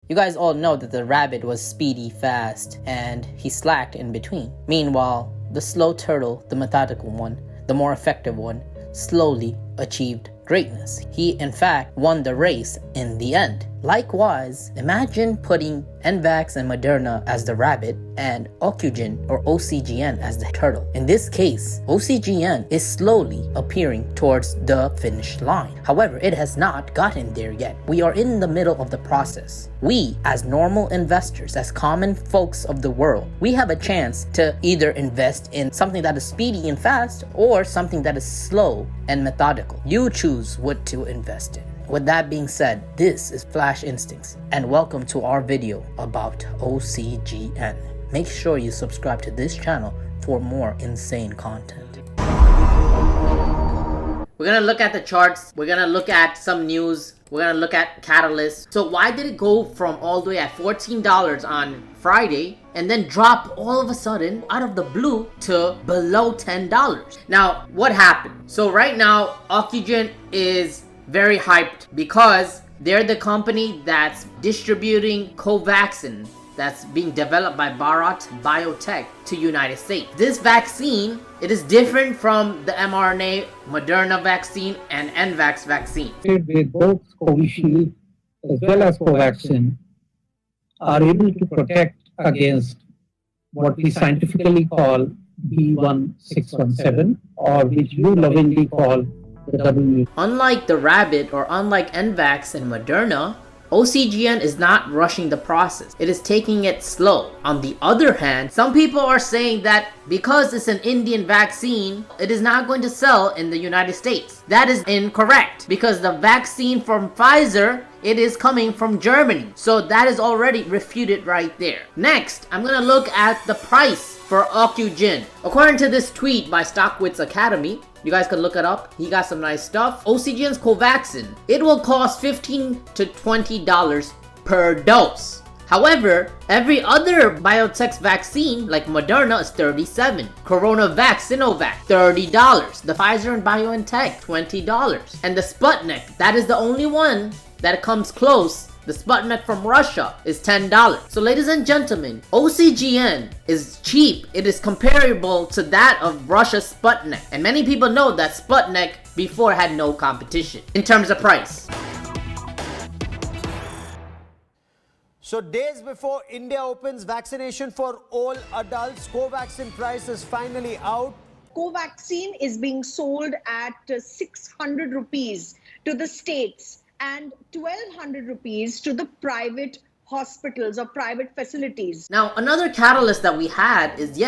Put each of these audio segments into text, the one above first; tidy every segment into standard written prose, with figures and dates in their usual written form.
You guys all know that the rabbit was speedy fast and he slacked in between. Meanwhile, the slow turtle, the methodical one, the more effective one, slowly achieved greatness. He in fact won the race in the end. Likewise, imagine putting NVAX and Moderna as the rabbit and Ocugen or OCGN as the turtle. In this case, OCGN is slowly appearing towards the finish line. However, it has not gotten there yet. We are in the middle of the process. We, as normal investors, as common folks of the world, we have a chance to either invest in something that is speedy and fast or something that is slow and methodical. You choose what to invest in. With that being said, this is Flash Instincts and welcome to our video about OCGN. Make sure you subscribe to this channel for more insane content. We're gonna look at the charts, we're gonna look at some news, we're gonna look at catalysts. So why did it go from all the way at $14 on Friday and then drop all of a sudden out of the blue to below $10? Now, what happened? So right now, Ocugen is very hyped because they're the company that's distributing Covaxin that's being developed by Bharat Biotech to United States. This vaccine, it is different from the mRNA Moderna vaccine and NVAX vaccine. With both Covishield as well as Covaxin are able to protect against what we scientifically call B1617 or which you lovingly call the W. Unlike the rabbit or unlike NVAX and Moderna, OCGN is not rushing the process. It is taking it slow. On the other hand, some people are saying that because it's an Indian vaccine, it is not going to sell in the United States. That is incorrect because the vaccine from Pfizer, it is coming from Germany. So that is already refuted right there. Next, I'm gonna look at the price for Ocugen. According to this tweet by Stockwits Academy, you guys can look it up. He got some nice stuff. OCGN's Covaxin, it will cost $15 to $20 per dose. However, every other biotech's vaccine, like Moderna, is $37. CoronaVac, Sinovac, $30. The Pfizer and BioNTech, $20. And the Sputnik, that is the only one that comes close. The Sputnik from Russia is $10. So ladies and gentlemen, OCGN is cheap. It is comparable to that of Russia's Sputnik. And many people know that Sputnik before had no competition in terms of price. So days before India opens vaccination for all adults, Covaxin price is finally out. Covaxin is being sold at 600 rupees to the states and 1200 rupees to the private hospitals or private facilities. Now, another catalyst that we had is,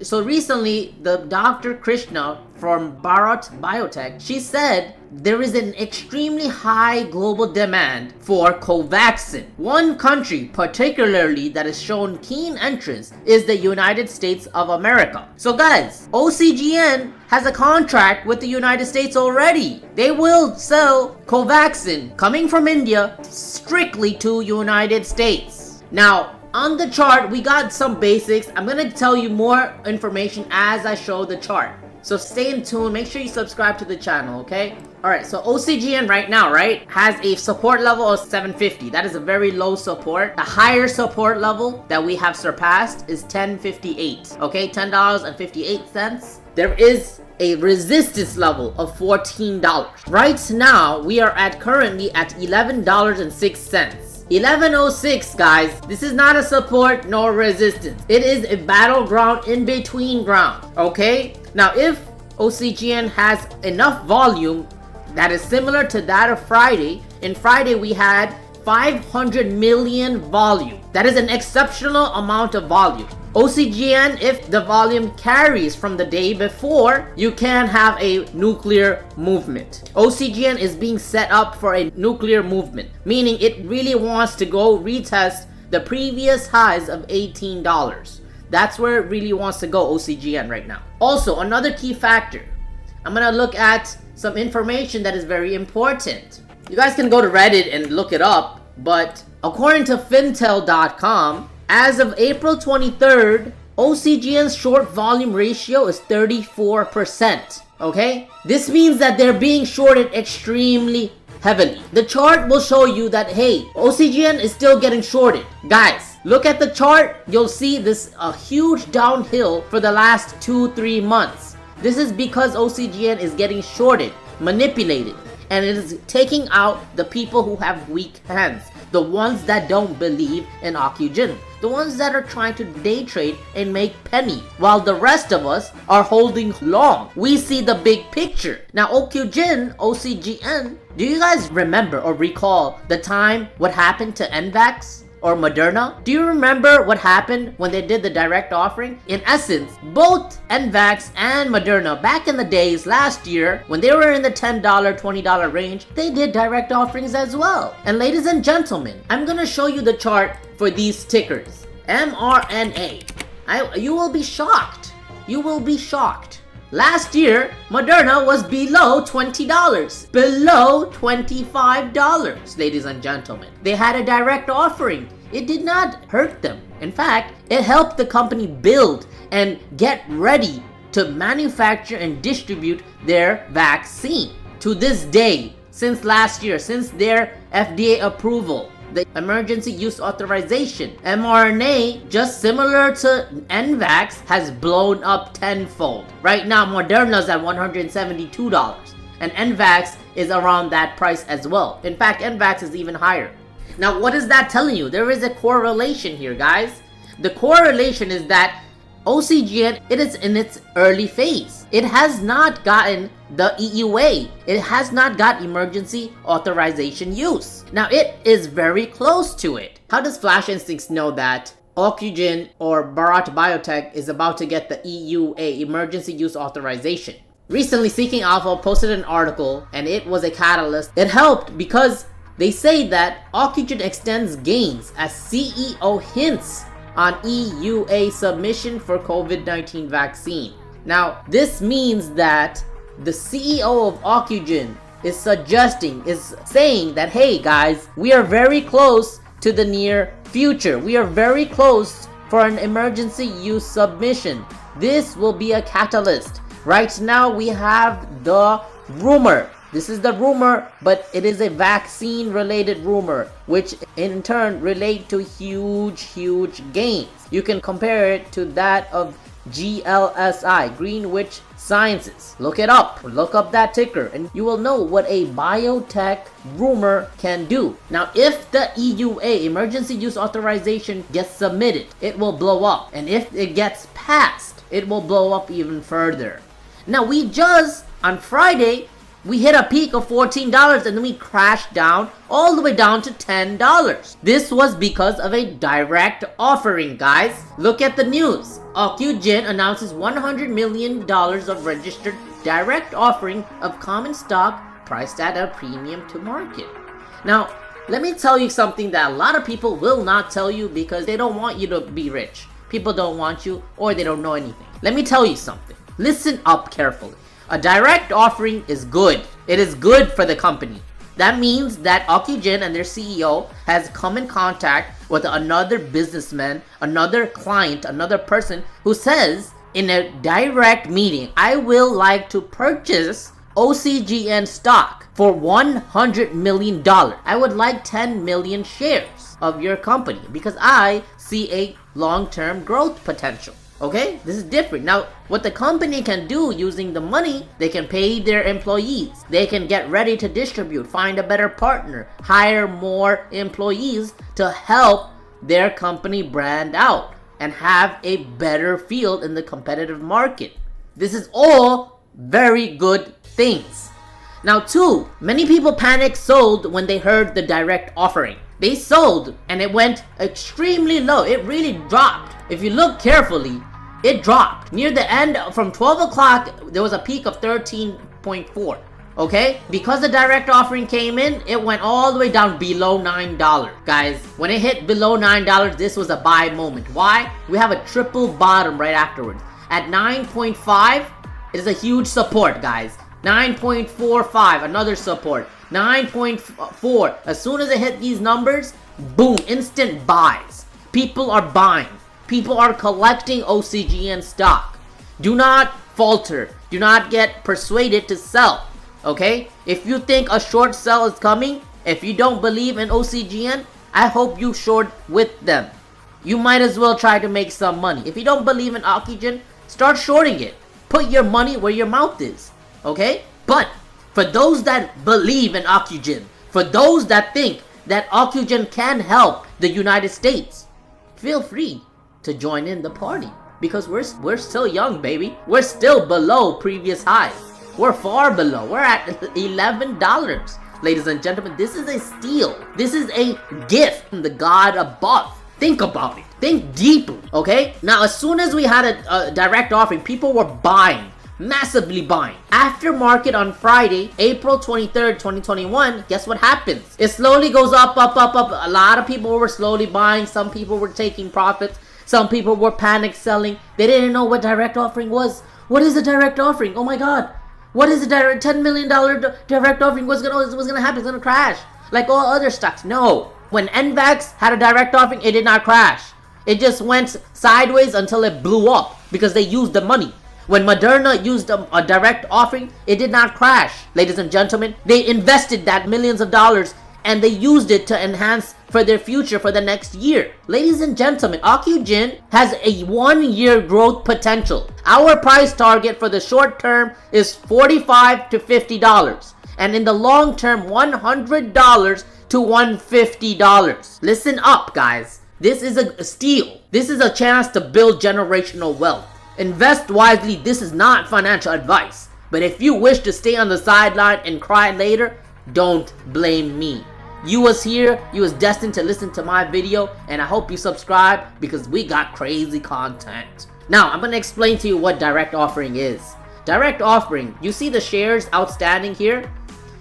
so recently the Dr. Krishna from Bharat Biotech, she said there is an extremely high global demand for Covaxin. One country particularly that has shown keen interest is the United States of America. So guys, OCGN has a contract with the United States already. They will sell Covaxin coming from India strictly to United States. Now, on the chart, we got some basics. I'm gonna tell you more information as I show the chart. So stay in tune, make sure you subscribe to the channel, okay? Alright, so OCGN right now, has a support level of 750. That is a very low support. The higher support level that we have surpassed is 1058, okay? $10.58. There is a resistance level of $14. Right now, we are currently at $11.06. 1106, guys. This is not a support nor resistance. It is a battleground in between ground, okay? Now, if OCGN has enough volume that is similar to that of Friday, in Friday we had 500 million volume. That is an exceptional amount of volume. OCGN, if the volume carries from the day before, you can have a nuclear movement. OCGN is being set up for a nuclear movement, meaning it really wants to go retest the previous highs of $18. That's where it really wants to go, OCGN right now. Also, another key factor, I'm gonna look at some information that is very important. You guys can go to Reddit and look it up, but according to fintel.com, as of April 23rd, OCGN's short volume ratio is 34%, okay? This means that they're being shorted extremely heavily. The chart will show you that, hey, OCGN is still getting shorted. Guys, look at the chart. You'll see this a huge downhill for the last 2-3 months. This is because OCGN is getting shorted, manipulated, and it is taking out the people who have weak hands, the ones that don't believe in Ocugen, the ones that are trying to day trade and make penny, while the rest of us are holding long. We see the big picture. Now Ocugen, OCGN, do you guys remember or recall the time what happened to NVAX or Moderna? Do you remember what happened when they did the direct offering? In essence, both NVAX and Moderna back in the days last year when they were in the $10, $20 range, they did direct offerings as well. And ladies and gentlemen, I'm gonna show you the chart for these tickers. mRNA. You will be shocked. You will be shocked. Last year, Moderna was below $20, below $25, ladies and gentlemen. They had a direct offering. It did not hurt them. In fact, it helped the company build and get ready to manufacture and distribute their vaccine. To this day, since last year, since their FDA approval, the emergency use authorization, mRNA, just similar to NVAX, has blown up tenfold. Right now, Moderna's at $172, and NVAX is around that price as well. In fact, NVAX is even higher. Now, what is that telling you? There is a correlation here, guys. The correlation is that OCGN, it is in its early phase. It has not gotten the EUA. It has not got emergency authorization use. Now, it is very close to it. How does Flash Instincts know that Ocugen or Bharat Biotech is about to get the EUA, emergency use authorization? Recently, Seeking Alpha posted an article, and it was a catalyst. It helped because they say that Ocugen extends gains as CEO hints on EUA submission for COVID-19 vaccine. Now, this means that the CEO of Ocugen is saying that, hey guys, we are very close to the near future. We are very close for an emergency use submission. This will be a catalyst. Right now, we have the rumor. This is the rumor, but it is a vaccine related rumor, which in turn relate to huge gains. You can compare it to that of GLSI, Greenwich Sciences. Look it up, look up that ticker, and you will know what a biotech rumor can do. Now, if the EUA, emergency use authorization, gets submitted, it will blow up. And if it gets passed, it will blow up even further. Now, on Friday, we hit a peak of $14 and then we crashed down all the way down to $10. This was because of a direct offering, guys. Look at the news. Ocugen announces $100 million of registered direct offering of common stock priced at a premium to market. Now, let me tell you something that a lot of people will not tell you because they don't want you to be rich. People don't want you, or they don't know anything. Let me tell you something. Listen up carefully. A direct offering is good. It is good for the company. That means that Ocugen and their CEO has come in contact with another businessman, another client, another person who says in a direct meeting, I will like to purchase OCGN stock for $100 million. I would like 10 million shares of your company because I see a long-term growth potential. Okay, this is different. Now, what the company can do using the money, they can pay their employees. They can get ready to distribute, find a better partner, hire more employees to help their company brand out and have a better field in the competitive market. This is all very good things. Now, two, many people panic sold when they heard the direct offering. They sold and it went extremely low. It really dropped. If you look carefully, it dropped. Near the end, from 12 o'clock, there was a peak of 13.4. Okay? Because the direct offering came in, it went all the way down below $9. Guys, when it hit below $9, this was a buy moment. Why? We have a triple bottom right afterwards. At 9.5, it is a huge support, guys. 9.45, another support. 9.4, as soon as it hit these numbers, boom, instant buys. People are buying. People are collecting OCGN stock. Do not falter. Do not get persuaded to sell. Okay? If you think a short sell is coming, if you don't believe in OCGN, I hope you short with them. You might as well try to make some money. If you don't believe in Ocugen, start shorting it. Put your money where your mouth is. Okay? But for those that believe in Ocugen, for those that think that Ocugen can help the United States, feel free to join in the party. Because we're still young, baby. We're still below previous highs. We're far below. We're at $11. Ladies and gentlemen, this is a steal. This is a gift from the God above. Think about it. Think deeply, okay? Now, as soon as we had a direct offering, people were buying. Massively buying. After market on Friday, April 23rd, 2021, guess what happens? It slowly goes up, up, up, up. A lot of people were slowly buying. Some people were taking profits. Some people were panic selling. They didn't know what direct offering was. What is a direct offering? Oh my God. What is a direct $10 million direct offering? What's gonna happen? It's gonna crash. Like all other stocks. No. When NVAX had a direct offering, it did not crash. It just went sideways until it blew up because they used the money. When Moderna used a direct offering, it did not crash. Ladies and gentlemen, they invested that millions of dollars and they used it to enhance for their future for the next year. Ladies and gentlemen, Ocugen has a 1-year growth potential. Our price target for the short term is $45 to $50. And in the long term, $100 to $150. Listen up, guys. This is a steal. This is a chance to build generational wealth. Invest wisely. This is not financial advice. But if you wish to stay on the sideline and cry later, don't blame me. You was here, you was destined to listen to my video, and I hope you subscribe because we got crazy content. Now, I'm going to explain to you what direct offering is. Direct offering, you see the shares outstanding here?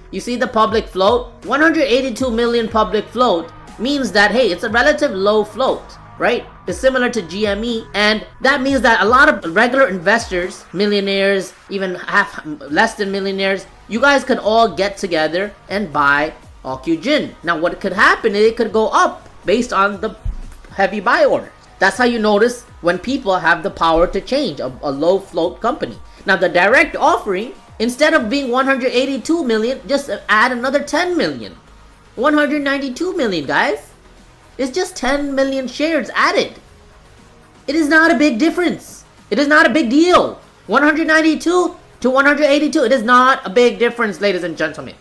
You see the public float? 182 million public float means that, hey, it's a relative low float, right? It's similar to GME, and that means that a lot of regular investors, millionaires, even less than millionaires, you guys could all get together and buy Ocugen. Now, what could happen is it could go up based on the heavy buy order. That's how you notice when people have the power to change a low float company. Now, the direct offering, instead of being 182 million, just add another 10 million. 192 million, guys. It's just 10 million shares added. It is not a big difference. It is not a big deal. 192 to 182. It is not a big difference, ladies and gentlemen.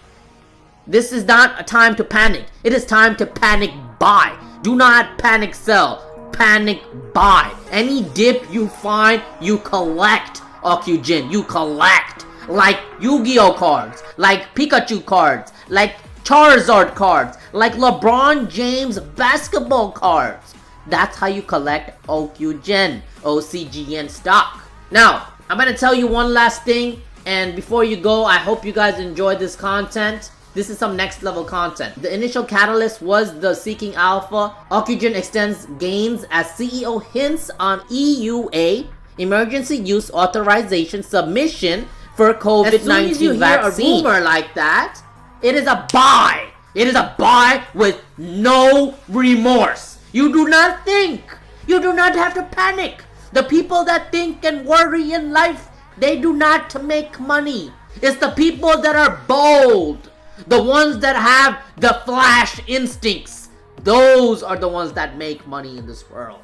This is not a time to panic. It is time to panic buy. Do not panic sell. Panic buy. Any dip you find, you collect Ocugen. You collect. Like Yu-Gi-Oh cards. Like Pikachu cards. Like Charizard cards. Like LeBron James basketball cards. That's how you collect Ocugen. OCGN stock. Now, I'm going to tell you one last thing. And before you go, I hope you guys enjoyed this content. This is some next level content. The initial catalyst was the Seeking Alpha. Ocugen extends gains as CEO hints on EUA, emergency use authorization submission for COVID-19 vaccine. As soon as you hear a rumor like that, it is a buy. It is a buy with no remorse. You do not think. You do not have to panic. The people that think and worry in life, they do not make money. It's the people that are bold. The ones that have the flash instincts. Those are the ones that make money in this world.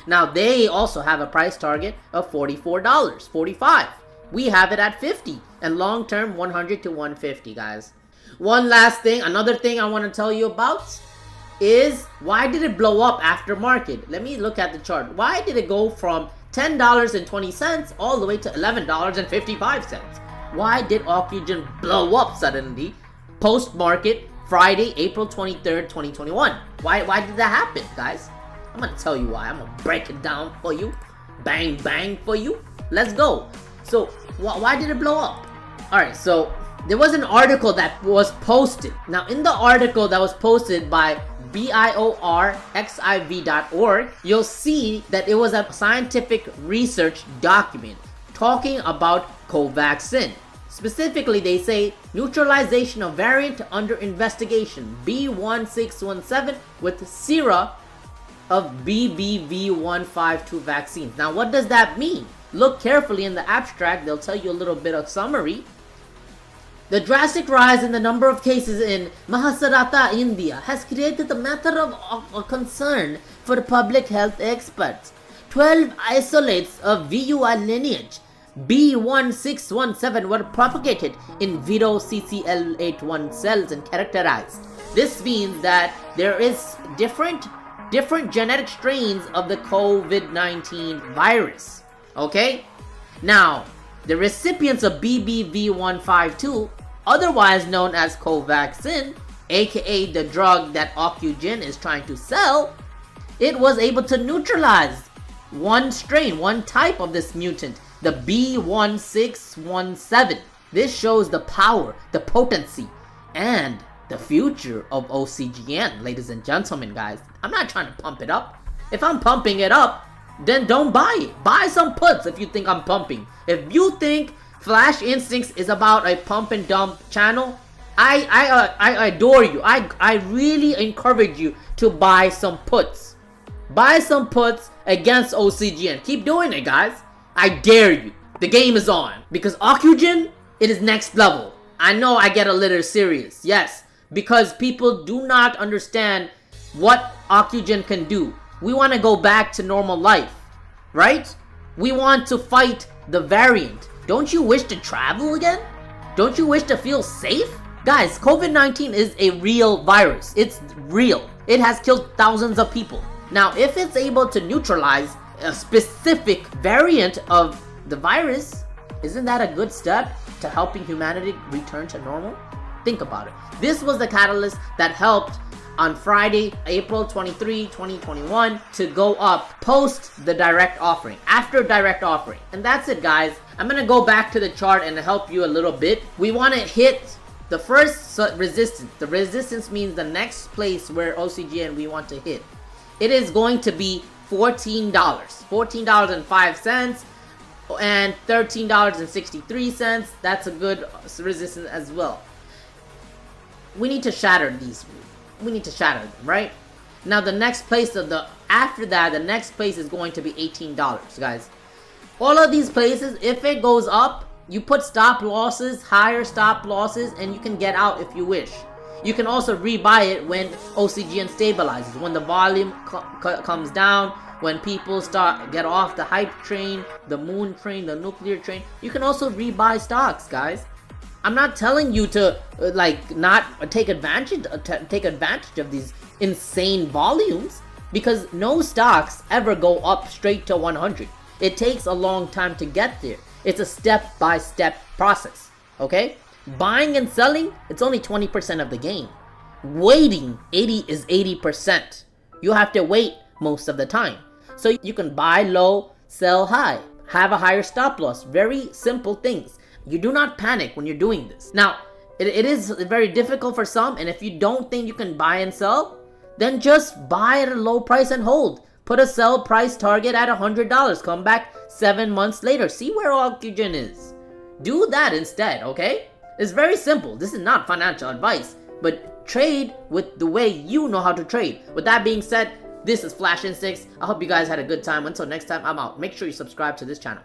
Now, they also have a price target of $44, $45. We have it at $50. And long term, $100 to $150, guys. One last thing, another thing I want to tell you about is why did it blow up after market? Let me look at the chart. Why did it go from $10.20 all the way to $11.55? Why did Ocugen blow up suddenly post-market Friday, April 23rd, 2021? Why did that happen, guys? I'm going to tell you why. I'm going to break it down for you. Bang, bang for you. Let's go. So, why did it blow up? Alright, so there was an article that was posted. Now, in the article that was posted by biorxiv.org, you'll see that it was a scientific research document talking about Covaxin. Specifically, they say neutralization of variant under investigation B1617 with sera of BBV152 vaccines. Now, what does that mean? look carefully in the abstract, they'll tell you a little bit of summary. The drastic rise in the number of cases in Maharashtra, India has created a matter of concern for public health experts. 12 isolates of VUI lineage B1617 were propagated in vitro CCL81 cells and characterized. This means that there is different genetic strains of the COVID-19 virus. Okay? Now, the recipients of BBV152, otherwise known as Covaxin, aka the drug that Ocugen is trying to sell, it was able to neutralize one strain, one type of this mutant, the B1617. This shows the power, the potency, and the future of OCGN, ladies and gentlemen, guys. I'm not trying to pump it up. If I'm pumping it up, then don't buy it. Buy some puts if you think I'm pumping. If you think Flash Instincts is about a pump and dump channel, I adore you. I really encourage you to buy some puts. Buy some puts against OCGN. Keep doing it, guys. I dare you. The game is on. Because Ocugen, it is next level. I know I get a little serious. Yes. Because people do not understand what Ocugen can do. We want to go back to normal life. Right? We want to fight the variant. Don't you wish to travel again? Don't you wish to feel safe? Guys, COVID-19 is a real virus. It's real. It has killed thousands of people. Now, if it's able to neutralize a specific variant of the virus, isn't that a good step to helping humanity return to normal? Think about it. This was the catalyst that helped on Friday, April 23, 2021 to go up post the direct offering, after direct offering. And that's it, guys. I'm gonna go back to the chart and help you a little bit. We want to hit the first resistance. The resistance means the next place where OCGN we want to hit. It is going to be $14, $14.05 and $13.63. That's a good resistance as well. We need to shatter these. We need to shatter them, right? Now the next place after that, the next place is going to be $18, guys. All of these places, if it goes up, you put stop losses, higher stop losses, and you can get out if you wish. You can also rebuy it when OCGN stabilizes, when the volume comes down, when people get off the hype train, the moon train, the nuclear train. You can also rebuy stocks, guys. I'm not telling you to not take advantage of these insane volumes, because no stocks ever go up straight to 100. It takes a long time to get there. It's a step-by-step process, okay? Buying and selling, it's only 20% of the game. Waiting, 80%. You have to wait most of the time. So you can buy low, sell high, have a higher stop loss. Very simple things. You do not panic when you're doing this. Now, it is very difficult for some, and if you don't think you can buy and sell, then just buy at a low price and hold. Put a sell price target at $100. Come back 7 months later. See where Ocugen is. Do that instead, okay? It's very simple. This is not financial advice, but trade with the way you know how to trade. With that being said, this is Flash Instincts. I hope you guys had a good time. Until next time, I'm out. Make sure you subscribe to this channel.